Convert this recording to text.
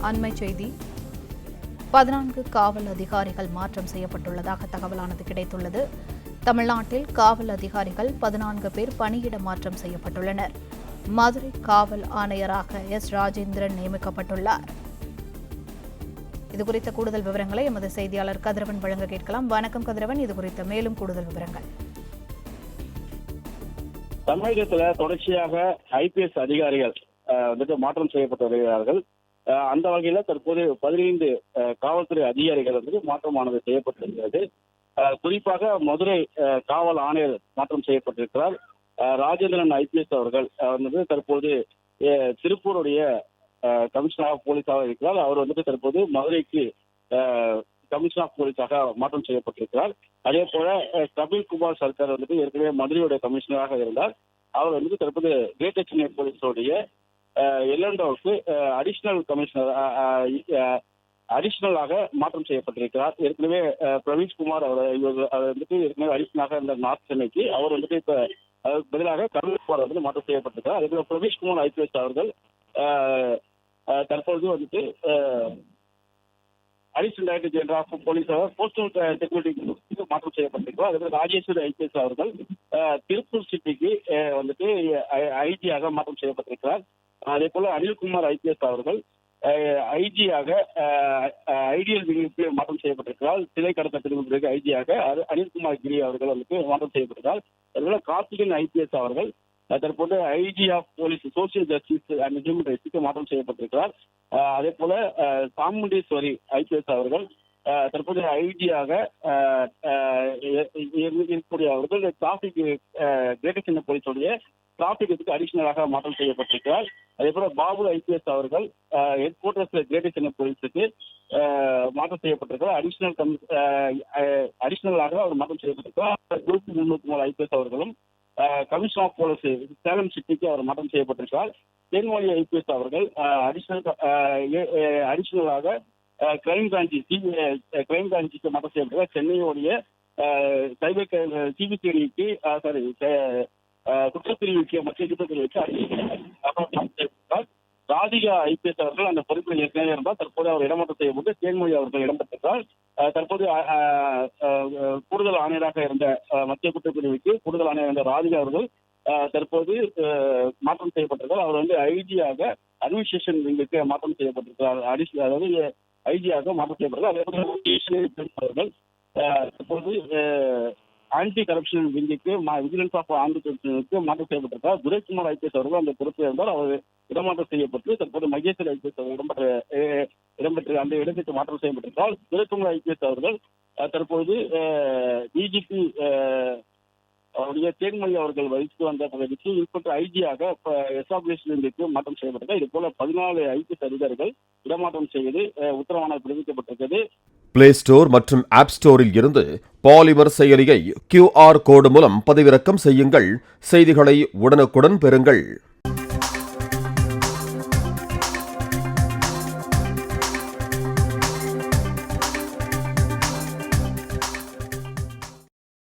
அண்மை செய்தி 14 காவல் அதிகாரிகள் மாற்றம் செய்யப்பட்டுள்ளதாக தகவலானது கிடைத்துள்ளது. தமிழ்நாட்டில் காவல் அதிகாரிகள் 14 பேர் பணியிட மாற்றம் செய்யப்பட்டுள்ளனர். மதுரை காவல் ஆணையராக எஸ். ராஜேந்திரன் நியமிக்கப்பட்டுள்ளார். இதுகுறித்த கூடுதல் விவரங்களை எமது செய்தியாளர் கதிரவன் வழங்க கேட்கலாம். வணக்கம் கதிரவன், இதுகுறித்த மேலும் கூடுதல் விவரங்கள். தமிழகத்தில் தொடர்ச்சியாக ஐபிஎஸ் அதிகாரிகள் மாற்றம் செய்யப்பட்டு வருகிறார்கள். அந்த வகையில் தற்போது 15 காவல்துறை அதிகாரிகள் மாற்றமானது செய்யப்பட்டிருக்கிறது. குறிப்பாக மதுரை காவல் ஆணையர் மாற்றம் செய்யப்பட்டிருக்கிறார். ராஜேந்திரன் ஐபிஎஸ் அவர்கள் தற்போது திருப்பூருடைய கமிஷனர் ஆஃப் போலீஸாக இருக்கிறார். அவர் தற்போது மதுரைக்கு கமிஷனர் ஆஃப் போலீஸாக மாற்றம் செய்யப்பட்டிருக்கிறார். அதே போல கபில்குமார் சர்க்கார் ஏற்கனவே மதுரையுடைய கமிஷனராக இருந்தார். அவர் தற்போது கிரேட்டர் சென்னை போலீஸோடைய எல்லண்டோவுக்கு அடிஷனல் கமிஷனர் அடிஷனலாக மாற்றம் செய்யப்பட்டிருக்கிறார். ஏற்கனவே பிரவீஷ்குமார் அவர் ஏற்கனவே அடிஷனலாக இருந்த நார்த் சென்னைக்கு அவர் இப்ப பதிலாக கபில்குமார் மாற்றம் செய்யப்பட்டிருக்கிறார். அதே போல பிரவீஷ்குமார் ஐபிஎஸ் அவர்கள் தற்போது additional director general of police postal security மாற்றம் செய்யப்பட்டிருக்கிறார். அதே போல ராஜேஸ்வரி ஐபிஎஸ் அவர்கள் திருப்பூர் சிட்டிக்கு ஐஜியாக மாற்றம் செய்யப்பட்டிருக்கிறார். அதே போல அனில்குமார் ஐபிஎஸ் அவர்கள் ஐஜியாக ஐடியல் விங்கிற்கு மாற்றம் செய்யப்பட்டிருக்கிறார். சிலை கடத்த பிரிவு பிறகு ஐஜியாக அனில்குமார் கிரி அவர்கள் மாற்றம் செய்யப்பட்டிருக்கிறார். அதேபோல கார்த்திகன் ஐபிஎஸ் அவர்கள் தற்போது IG of police social justice and human ரைட்ஸுக்கு மாற்றம் செய்யப்பட்டிருக்கிறார். அதே போல சாமுண்டீஸ்வரி ஐபிஎஸ் அவர்கள் தற்போது ஐஜியாக இருக்கக்கூடிய அவர்கள் டிராபிக் கிரேட்டர் சென்னை போலீஸுடைய டிராபிக்கு அடிஷனலாக மாற்றம் செய்யப்பட்டிருக்கிறார். அதே போல பாபு ஐபிஎஸ் அவர்கள் ஹெட் குவார்டர்ஸ் கிரேட்டர் சென்னை போலீஸுக்கு மாற்றம் செய்யப்பட்டிருக்கிறார். அடிஷனலாக அவர் மாற்றம் செய்யப்பட்டிருக்கிறார். 303 ஐபிஎஸ் அவர்களும் கமிஷனர் ஆஃப் போலீஸ் சேலம் சிட்டிக்கு அவர் மாற்றம் செய்யப்பட்டிருக்கிறார். தேன்மொழி ஐபிஎஸ் அவர்கள் அடிஷனலாக கிரைம் பிரான்ச்சுக்கு மாற்றம் செய்யப்பட்டிருக்கிறார். சென்னையுடைய சைபர் சிபிசிஐடிக்கு குற்றப்பிரிவுக்கு மத்திய குற்றப்பிரிவுக்கு ராதிகா ஐபிஎஸ் அவர்கள் அந்த பொறுப்பில் ஏற்கனவே இருந்தால் தற்போது அவர் இடமாற்றம் செய்யப்பட்டு தேன்மொழி அவர்கள் இடம்பெற்றிருக்கிறார். தற்போது கூடுதல் ஆணையராக இருந்த மத்திய குற்றப்பிரிவுக்கு கூடுதல் ஆணையர் இருந்த ராதிகா அவர்கள் தற்போது மாற்றம் செய்யப்பட்டிருக்கிறார். அவர் ஐஜியாக அட்மினிஸ்ட்ரேஷன் விங்குக்கு மாற்றம் செய்யப்பட்டிருக்கிறார். அதாவது ஐஜியாக மாற்றம் செய்யப்பட்டிருக்கிறார். அதே போல அவர்கள் தற்போது ஆன்டி கரப்ஷன் விங்குக்கு விஜிலன்ஸ் ஆஃப் ஆன்டி கரப்ஷனுக்கு மாற்றம் செய்யப்பட்டிருக்கிறார். துரைக்குமார் ஐபிஎஸ் அவர்கள் அந்த பொறுப்பில் இருந்தால் அவர் இடமாற்றம் செய்யப்பட்டு தற்போது மகேஸ்வரி ஐபிஎஸ் இடம்பெற்று அந்த இடத்திற்கு மாற்றம் செய்யப்பட்டிருக்கிறார். துரைக்குமார் ஐபிஎஸ் அவர்கள் தற்போது டிஜிபி அவருடைய தேன்மொழி அவர்கள் வகித்து வந்த பகுதிக்கு இன்ஸ்பெக்டர் ஐஜியாக எஸ்டாப்ளிஷ்மெண்ட்டுக்கு மாற்றம் செய்யப்பட்டிருக்கிறார். இது போல 14 ஐபிஎஸ் அதிகாரிகள் இடமாற்றம் செய்து உத்தரவாணம் பிறப்பிக்கப்பட்டிருக்கிறது. பிளே ஸ்டோர் மற்றும் ஆப் ஸ்டோரில் இருந்து பாலிமர் செயலியை QR கோடு மூலம் பதிவிறக்கம் செய்யுங்கள். செய்திகளை உடனுக்குடன் பெறுங்கள்.